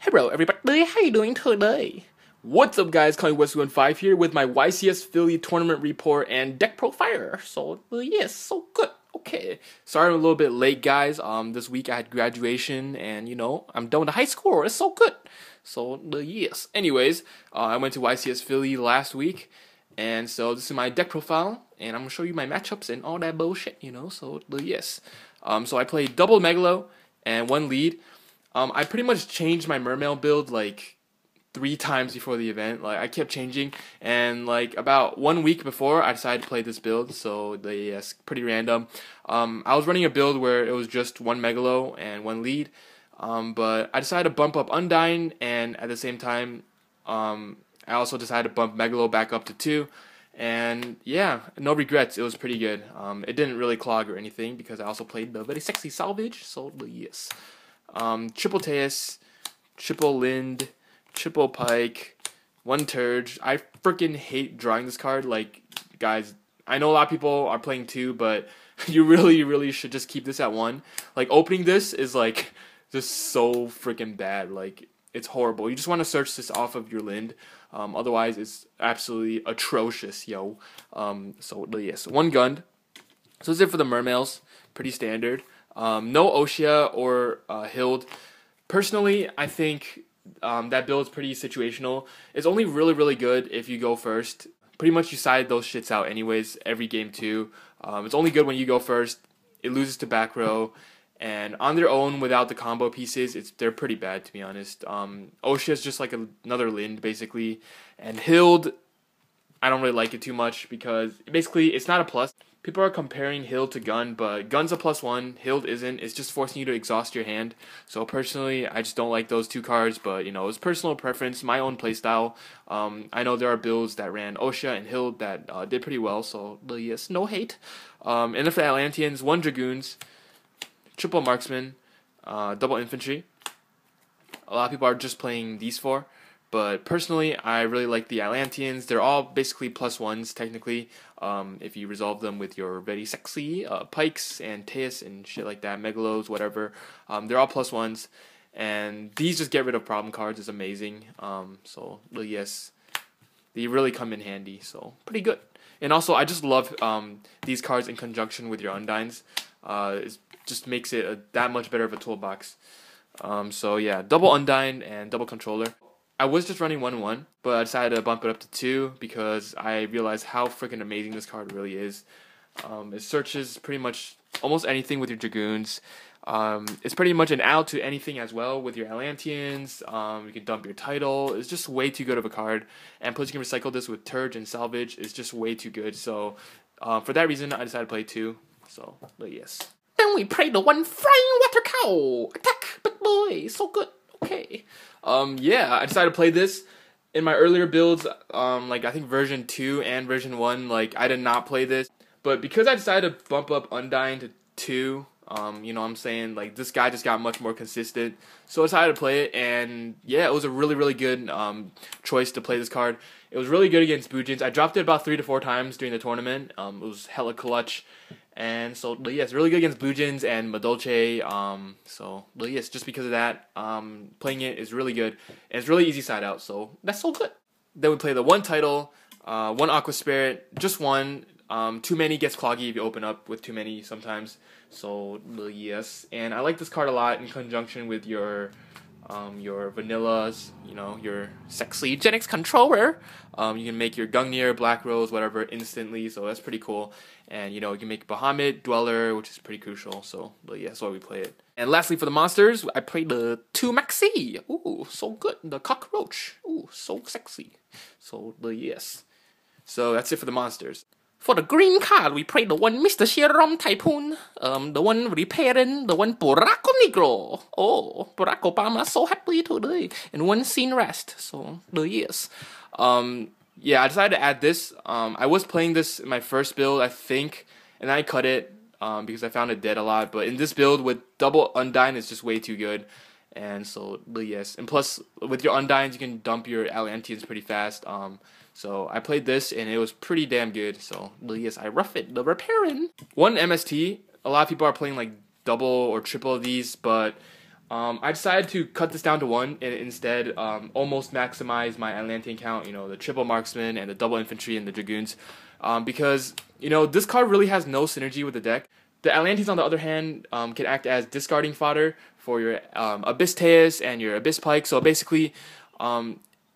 Hello everybody, how you doing today? What's up guys, Calling West15 here with my YCS Philly tournament report and deck profile. So yes, so good. Okay, sorry I'm a little bit late guys. This week I had graduation and I'm done with the high school. It's so good. So yes. Anyways, I went to YCS Philly last week, and so this is my deck profile, and I'm gonna show you my matchups and all that bullshit. So yes. So I played double Megalo and one lead. I pretty much changed my Mermail build like 3 times before the event. Like I kept changing, and like about 1 week before I decided to play this build. So it's pretty random. I was running a build where it was just one Megalo and one lead, but I decided to bump up Undyne, and at the same time, I also decided to bump Megalo back up to 2. And yeah, no regrets. It was pretty good. It didn't really clog or anything because I also played the very sexy salvage. So yes. Triple Teus, triple Lind, triple Pike, one Turge. I freaking hate drawing this card. Like, guys, I know a lot of people are playing 2, but you really should just keep this at 1. Like, opening this is like just so freaking bad. Like, it's horrible. You just want to search this off of your Lind. Otherwise, it's absolutely atrocious, yo. So yes, one Gund. So that's it for the Mermails. Pretty standard. No Oshia or Hild. Personally, I think that build is pretty situational. It's only really good if you go first. Pretty much you side those shits out anyways every game too. It's only good when you go first. It loses to back row. And on their own, without the combo pieces, they're pretty bad, to be honest. Oshia is just like another Lind, basically. And Hild, I don't really like it too much because basically it's not a plus. People are comparing Hild to Gun, but Gun's a +1, Hild isn't. It's just forcing you to exhaust your hand. So personally, I just don't like those 2 cards, but it's personal preference, my own playstyle. I know there are builds that ran Oshia and Hild that did pretty well, so yes, no hate. And if the Atlanteans, 1 Dragoons, triple Marksman, double Infantry. A lot of people are just playing these 4. But personally, I really like the Atlanteans. They're all basically +1s, technically, if you resolve them with your very sexy Pikes and Teus and shit like that, Megalos, whatever. They're all +1s, and these just get rid of problem cards. It's amazing. So, yes, they really come in handy, so pretty good. And also, I just love these cards in conjunction with your Undynes. It just makes it that much better of a toolbox. So, yeah, double Undyne and double Controller. I was just running 1-1, but I decided to bump it up to 2 because I realized how freaking amazing this card really is. It searches pretty much almost anything with your Dragoons. It's pretty much an out to anything as well with your Atlanteans. You can dump your title. It's just way too good of a card. And plus you can recycle this with Turge and Salvage. It's just way too good. So for that reason, I decided to play 2. So, yes. Then we played the one flying water cow. Attack, big boy. So good. Okay. Yeah, I decided to play this. In my earlier builds, like I think version 2 and version 1, like I did not play this. But because I decided to bump up Undyne to 2, what I'm saying, like this guy just got much more consistent. So I decided to play it, and yeah, it was a really good choice to play this card. It was really good against Bujins. I dropped it about 3 to 4 times during the tournament. It was hella clutch. And so, yes, really good against Bujins and Madolche. So, yes, just because of that, playing it is really good. And it's really easy side out, so that's so good. Then we play the 1 title, 1 Aqua Spirit, just 1. Too many gets cloggy if you open up with too many sometimes. So, yes. And I like this card a lot in conjunction with your vanillas, your sexy Genix controller. You can make your Gungnir, Black Rose, whatever, instantly, so that's pretty cool. And, you can make Bahamut, Dweller, which is pretty crucial, so, yeah, that's why we play it. And lastly, for the monsters, I played the 2 Maxi. Ooh, so good. The Cockroach. Ooh, so sexy. So, yes. So, that's it for the monsters. For the green card, we played the 1 Mr. Shiram Typhoon, the 1 Repairing, the 1 Buraco Negro. Oh, Barack Obama so happy today. And 1 Scene Rest. So, yes. Yeah, I decided to add this. I was playing this in my first build, I think, and I cut it because I found it dead a lot. But in this build with double Undyne, it's just way too good. And so, yes. And plus, with your Undynes, you can dump your Atlanteans pretty fast. So I played this, and it was pretty damn good. So, yes, I rough it. The Repairing. 1 MST. A lot of people are playing like double or triple of these, but I decided to cut this down to 1 and instead almost maximize my Atlantean count, you know, the triple marksman and the double infantry and the dragoons, because, you know, this card really has no synergy with the deck. The Atlanteans, on the other hand, can act as discarding fodder for your Abyss Teus and your Abyss Pike. So basically,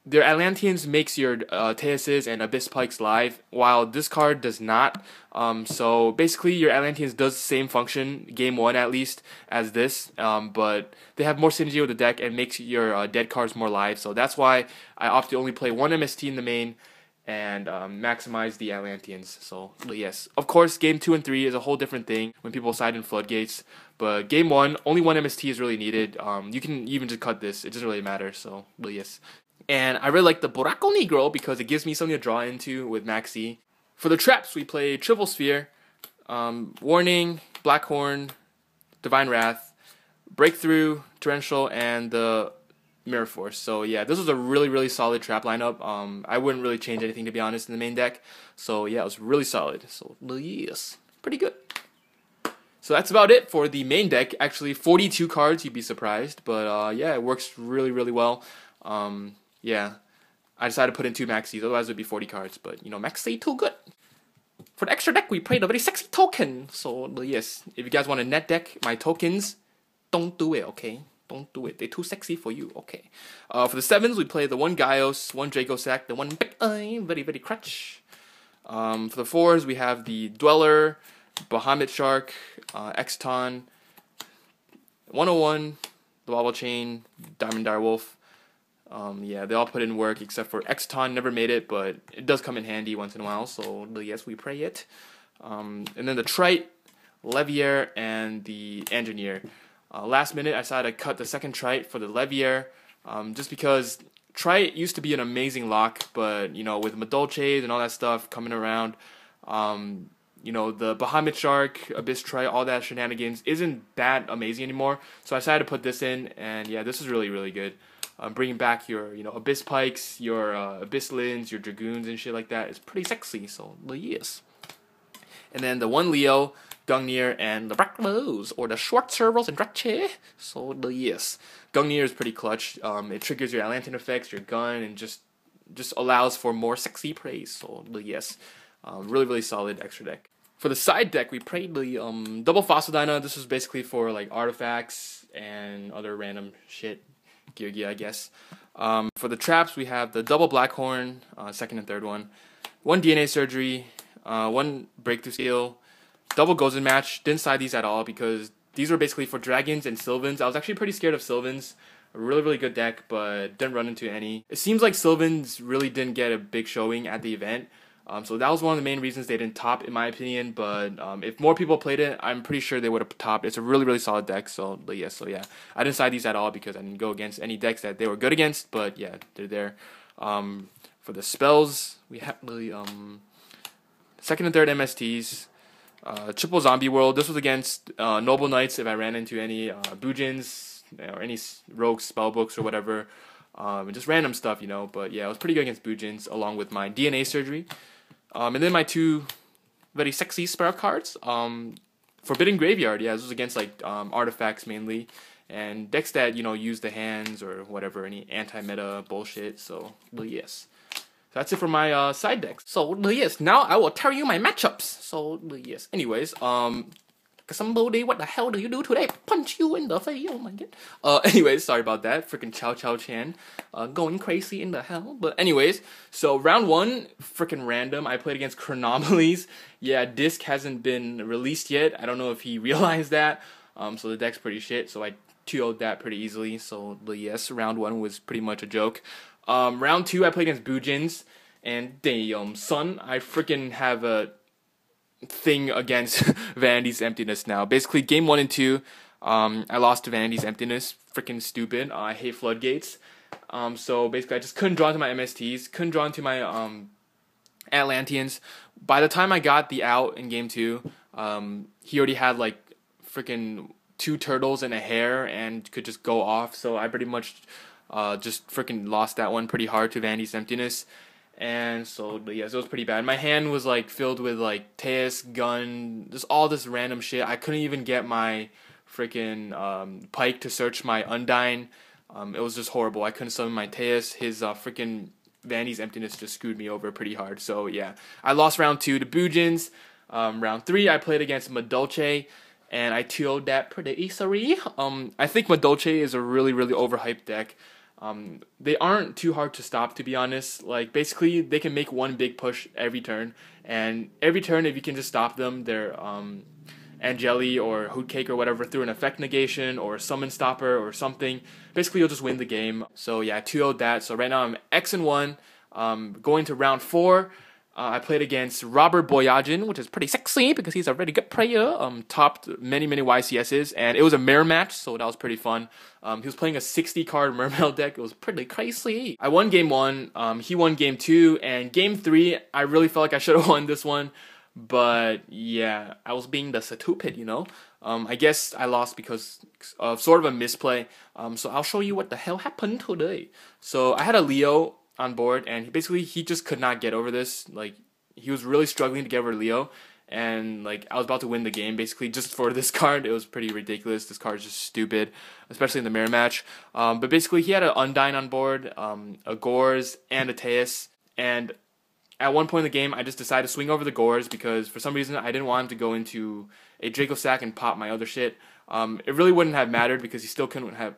their Atlanteans makes your Teuses and Abyss Pikes live, while this card does not. So basically, your Atlanteans does the same function, game 1 at least, as this, but they have more synergy with the deck and makes your dead cards more live. So that's why I opt to only play 1 MST in the main and maximize the Atlanteans. So yes, of course, game 2 and 3 is a whole different thing when people side in floodgates. But game 1, only 1 MST is really needed. You can even just cut this; it doesn't really matter. So yes. And I really like the Buraco Negro because it gives me something to draw into with Maxi. For the traps, we play Triple Sphere, Warning, Blackhorn, Divine Wrath, Breakthrough, Torrential, and the Mirror Force. So yeah, this was a really, really solid trap lineup. I wouldn't really change anything, to be honest, in the main deck. So yeah, it was really solid. So yes, pretty good. So that's about it for the main deck. Actually, 42 cards, you'd be surprised. But yeah, it works really, really well. Yeah, I decided to put in 2 maxis, otherwise it would be 40 cards, but, you know, maxi too good. For the extra deck, we played a very sexy token, so, yes, if you guys want to net deck my tokens, don't do it, okay? Don't do it, they're too sexy for you, okay? For the 7s, we play the 1 Gaios, 1 Draco Sack, the 1 Big Eye, very, very crutch. For the 4s, we have the Dweller, Bahamut Shark, Exton, 101, the Wobble Chain, Diamond Direwolf. Yeah, they all put in work except for Exton, never made it, but it does come in handy once in a while, so yes, we pray it. And then the Trite, Levier, and the Engineer. Last minute, I decided to cut the second Trite for the Levier, just because Trite used to be an amazing lock, but, you know, with Madolches and all that stuff coming around, you know, the Bahamut Shark, Abyss Trite, all that shenanigans isn't that amazing anymore, so I decided to put this in, and yeah, this is really, really good. Bringing back your, you know, Abyss Pikes, your Abyss Lins, your Dragoons and shit like that is pretty sexy, so yes. And then the 1 Leo, Gungnir, and the Black Rose, or the Schwarzer Rosendrache, so yes. Gungnir is pretty clutch. It triggers your Atlantean effects, your gun, and just allows for more sexy praise, so yes. Really, really solid extra deck. For the side deck, we played the double Fossil Dyna. This was basically for like artifacts and other random shit. Gear, I guess. For the traps, we have the double Blackhorn, second and third one, 1 DNA Surgery, 1 Breakthrough Seal, double Gozen Match. Didn't side these at all because these were basically for Dragons and Sylvans. I was actually pretty scared of Sylvans. A really, really good deck, but didn't run into any. It seems like Sylvans really didn't get a big showing at the event. So that was one of the main reasons they didn't top, in my opinion. But if more people played it, I'm pretty sure they would have topped. It's a really, really solid deck. So yeah, I didn't side these at all because I didn't go against any decks that they were good against. But yeah, they're there. For the spells, we have really second and third MSTs. Triple Zombie World. This was against Noble Knights if I ran into any Bujins or any rogue spellbooks or whatever. Just random stuff, you know. But yeah, I was pretty good against Bujins along with my DNA Surgery. And then my 2 very sexy spell cards. Forbidden Graveyard. Yeah, this was against like artifacts mainly. And decks that, you know, use the hands or whatever, any anti-meta bullshit. So, yes. So that's it for my side decks. So, yes, now I will tell you my matchups. So, yes. Anyways, somebody, what the hell do you do today? Punch you in the face, oh my god. Anyways, sorry about that. Freaking Chow Chow Chan. Going crazy in the hell. But anyways, so round 1, freaking random. I played against Chronomalies. Yeah, Disc hasn't been released yet. I don't know if he realized that. So the deck's pretty shit. So I 2-0'd that pretty easily. So yes, round 1 was pretty much a joke. Round 2, I played against Bujins. And damn, son, I freaking have a thing against Vanity's Emptiness now. Basically, game 1 and 2, I lost to Vanity's Emptiness. Freaking stupid. I hate floodgates. So basically, I just couldn't draw into my MSTs, couldn't draw into my Atlanteans. By the time I got the out in game 2, he already had like freaking 2 turtles and a hare and could just go off. So I pretty much just freaking lost that one pretty hard to Vanity's Emptiness. And so, yes, it was pretty bad. My hand was, like, filled with, like, Teus, gun, just all this random shit. I couldn't even get my freaking Pike to search my Undyne. It was just horrible. I couldn't summon my Teus. His freaking Vandy's Emptiness just screwed me over pretty hard. So yeah, I lost round 2 to Boojins. Round 3, I played against Madolche, and I 2-0'd that pretty easily. I think Madolche is a really overhyped deck. They aren't too hard to stop, to be honest. Like, basically, they can make one big push every turn, and every turn, if you can just stop them, they're Angeli or Hootcake or whatever through an effect negation or a summon stopper or something. Basically, you'll just win the game. So yeah, 2-0'd that. So right now I'm X-1. Going to round 4. I played against Robert Boyajin, which is pretty sexy because he's a really good player. Topped many YCSs, and it was a mirror match, so that was pretty fun. He was playing a 60-card Mermail deck. It was pretty crazy. I won game 1. He won game 2, and game 3, I really felt like I should have won this one. But yeah, I was being the stupid, you know. I guess I lost because of sort of a misplay. So I'll show you what the hell happened today. So I had a Leo on board, and basically he just could not get over this. Like, he was really struggling to get over Leo, and like I was about to win the game basically just for this card. It was pretty ridiculous. This card is just stupid, especially in the mirror match. But basically he had an Undyne on board, a Gores, and a Teus, and at one point in the game, I just decided to swing over the Gores because for some reason I didn't want him to go into a Draco Sack and pop my other shit. It really wouldn't have mattered because he still couldn't have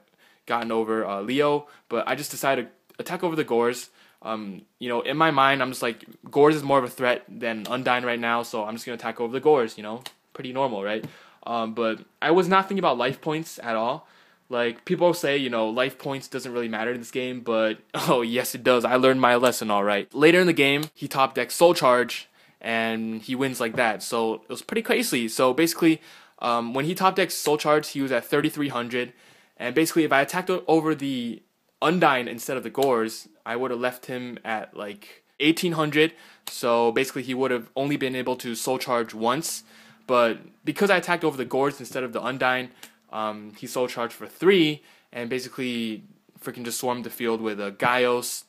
gotten over Leo, but I just decided to attack over the Gores. You know, in my mind, I'm just like, Gores is more of a threat than Undyne right now, so I'm just going to attack over the Gores, you know? Pretty normal, right? But I was not thinking about life points at all. Like, people say, you know, life points doesn't really matter in this game, but oh, yes, it does. I learned my lesson, alright. Later in the game, he top decks Soul Charge, and he wins like that. So, it was pretty crazy. So, basically, when he top decks Soul Charge, he was at 3,300. And basically, if I attacked over the Undyne instead of the Gores, I would have left him at, like, 1,800. So, basically, he would have only been able to Soul Charge once. But because I attacked over the Gores instead of the Undyne, he Soul Charged for 3, and basically freaking just swarmed the field with a YuGiOh,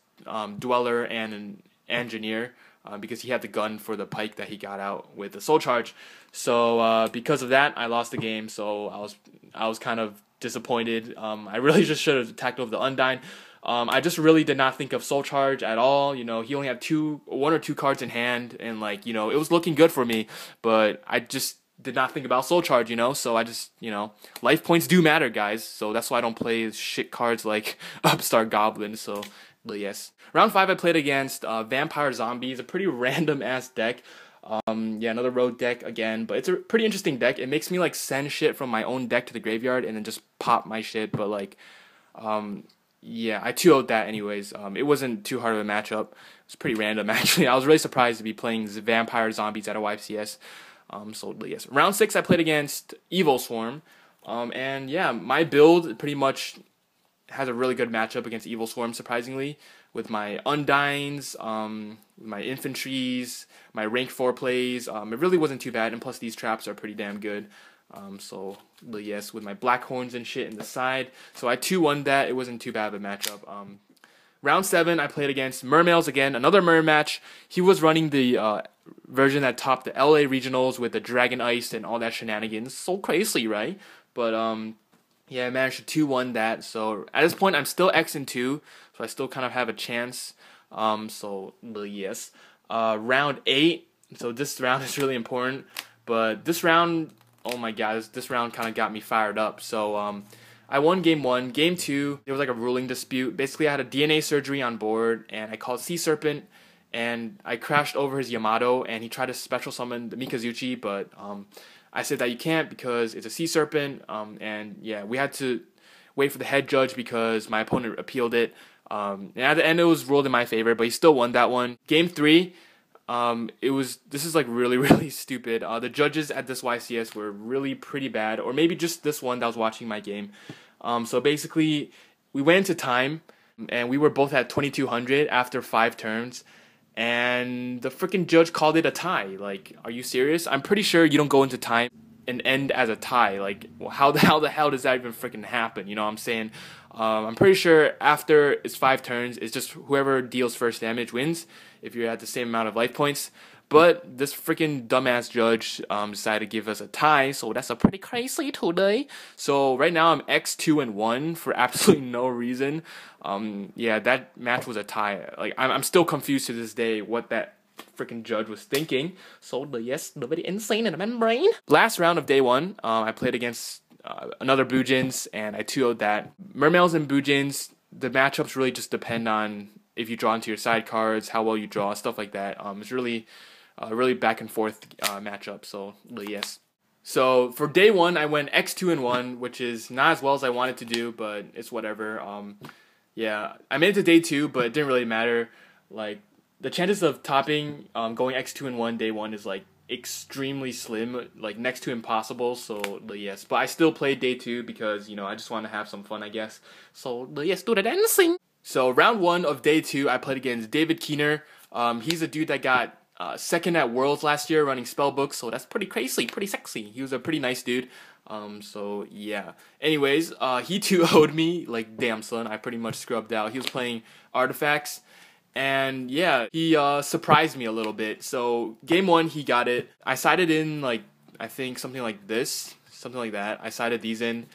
Dweller, and an Engineer, because he had the gun for the Pike that he got out with the Soul Charge. So because of that, I lost the game. So I was kind of disappointed. I really just should have attacked over the Undyne. I just really did not think of Soul Charge at all. You know, he only had 1 or 2 cards in hand, and like, you know, it was looking good for me, but I just did not think about Soul Charge, you know, so I just, you know, life points do matter, guys, so that's why I don't play shit cards like Upstart Goblin. So, but yes. Round 5, I played against Vampire Zombies, a pretty random-ass deck. Yeah, another road deck again, but it's a pretty interesting deck. It makes me, like, send shit from my own deck to the graveyard and then just pop my shit, but, like, yeah, I 2-0'd that anyways. It wasn't too hard of a matchup. It was pretty random, actually. I was really surprised to be playing Vampire Zombies at a YCS. So yes, round 6 I played against Evil Swarm, and yeah, my build pretty much has a really good matchup against Evil Swarm, surprisingly, with my Undynes, my Infantries, my rank 4 plays. It really wasn't too bad, and plus these traps are pretty damn good. So but yes, with my Black Horns and shit in the side, so I 2-1 that. It wasn't too bad of a matchup. Round 7, I played against Mermails again, another Mer match. He was running the version that topped the LA regionals with the Dragon Ice and all that shenanigans. So crazy, right? But yeah, I managed to 2-1 that. So at this point, I'm still X-2, so I still kind of have a chance. So yes. Round 8. So this round is really important, but this round, oh my god, this round kind of got me fired up. So I won game 1. Game 2, there was like a ruling dispute. Basically, I had a DNA surgery on board, and I called Sea Serpent, and I crashed over his Yamato, and he tried to special summon the Mikazuchi, but I said that you can't because it's a Sea Serpent, and yeah, we had to wait for the head judge because my opponent appealed it. And at the end, it was ruled in my favor, but he still won that one. Game 3, this is like really stupid. The judges at this YCS were really pretty bad, or maybe just this one that was watching my game. So basically, we went into time, and we were both at 2,200 after 5 turns, and the freaking judge called it a tie. Like, are you serious? I'm pretty sure you don't go into time and end as a tie. Like, how the hell does that even freaking happen? You know what I'm saying? I'm pretty sure after it's 5 turns, it's just whoever deals first damage wins if you're at the same amount of life points. But this freaking dumbass judge decided to give us a tie, so that's a pretty crazy today. So right now I'm X2-1 for absolutely no reason. Yeah, that match was a tie. Like I'm still confused to this day what that freaking judge was thinking. So yes, the very insane in the membrane. Last round of day one, I played against another Bujins, and I 2-0'd that. Mermails and Bujins, the matchups really just depend on if you draw into your side cards, how well you draw, stuff like that. It's really back and forth matchup. So yes. So for day one, I went X2-1, which is not as well as I wanted to do, but it's whatever. Yeah, I made it to day two, but it didn't really matter. Like the chances of topping going X2-1 day one is like extremely slim, like next to impossible. So yes, but I still played day two because I just want to have some fun, I guess. So yes, do the dancing. So round one of day two, I played against David Keener. He's a dude that got second at Worlds last year running spellbooks, so that's pretty crazy, pretty sexy. He was a pretty nice dude. So yeah. Anyways, he 2-0'd me. Like damn son, I pretty much scrubbed out. He was playing artifacts. And yeah, he surprised me a little bit. So game one, he got it. I sided in like, I think something like this, something like that. I sided these in.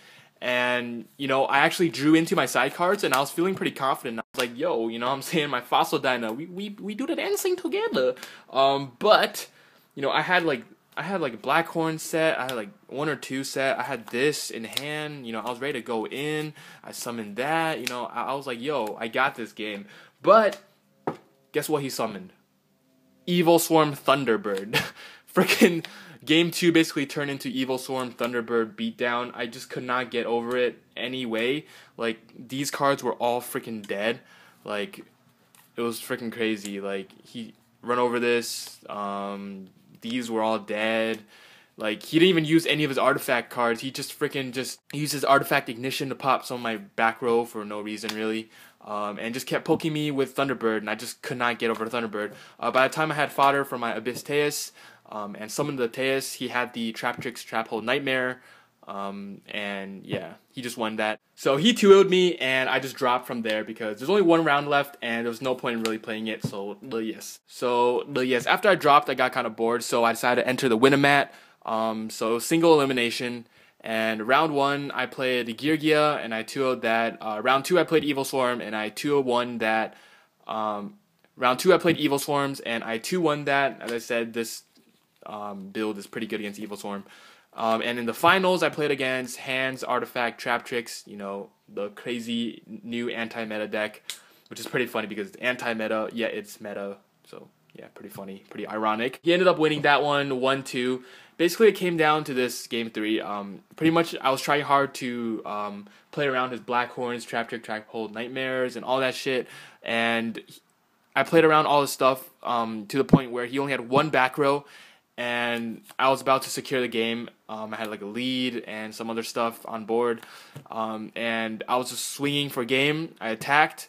And, I actually drew into my side cards and I was feeling pretty confident. I was like, yo, I'm saying my Fossil Dyna, we do the dancing together. But, I had like a Blackhorn set, I had like 1 or 2 set, I had this in hand, I was ready to go in, I summoned that, I was like, yo, I got this game. But guess what he summoned? Evil Swarm Thunderbird. Freaking game 2 basically turned into Evil Swarm Thunderbird beatdown. I just could not get over it anyway. Like, these cards were all freaking dead. Like, it was freaking crazy. Like, he run over this. These were all dead. Like, he didn't even use any of his artifact cards. He just used his artifact ignition to pop some of my back row for no reason, really. And just kept poking me with Thunderbird, and I just could not get over Thunderbird. By the time I had fodder for my Abyss Teus, and summoned the Teus, he had the Traptrix Trap Hole Nightmare, and yeah, he just won that. So he 2-0'd me, and I just dropped from there because there's only 1 round left, and there was no point in really playing it, so yes. So yes, after I dropped, I got kind of bored, so I decided to enter the Winamat. So single elimination. And round 1, I played YuGiOh, and I 2-0'd that. Round 2, I played Evil Swarm, and I 2-0-1 that. Round 2, I played Evil Swarms, and I 2-1 that. As I said, this build is pretty good against Evil Swarm. And in the finals, I played against Hands, Artifact, Traptrix, the crazy new anti-meta deck, which is pretty funny because it's anti-meta, yet it's meta. So yeah, pretty funny, pretty ironic. He ended up winning that one, 1-2. Basically, it came down to this game 3. Pretty much, I was trying hard to play around his Blackhorns, Traptrix, Trap Hole Nightmares, and all that shit. And I played around all this stuff to the point where he only had 1 back row, and I was about to secure the game. I had like a lead and some other stuff on board, and I was just swinging for game. I attacked,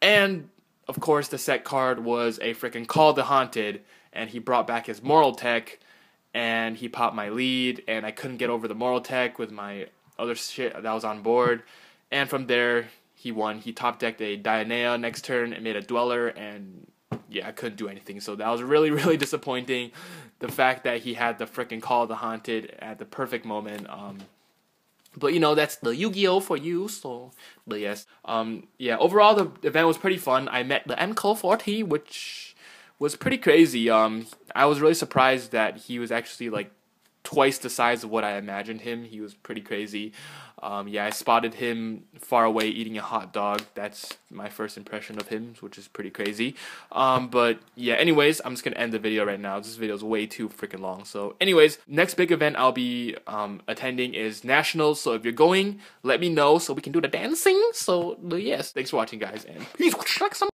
and of course, the set card was a freaking Call the Haunted, and he brought back his Moral Tech. And he popped my lead, and I couldn't get over the Moral Tech with my other shit that was on board. And from there, he won. He top decked a Dionea next turn and made a Dweller, and yeah, I couldn't do anything. So that was really, really disappointing. The fact that he had the freaking Call of the Haunted at the perfect moment. But that's the YuGiOh for you. So, but yes. Yeah. Overall, the event was pretty fun. I met the MCO40, which was pretty crazy. I was really surprised that he was actually like twice the size of what I imagined him. He was pretty crazy. Yeah, I spotted him far away eating a hot dog. That's my first impression of him, which is pretty crazy. But yeah, anyways, I'm just gonna end the video right now. This video is way too freaking long. So anyways, next big event I'll be attending is Nationals. So if you're going, let me know so we can do the dancing. So yes, thanks for watching, guys, and peace.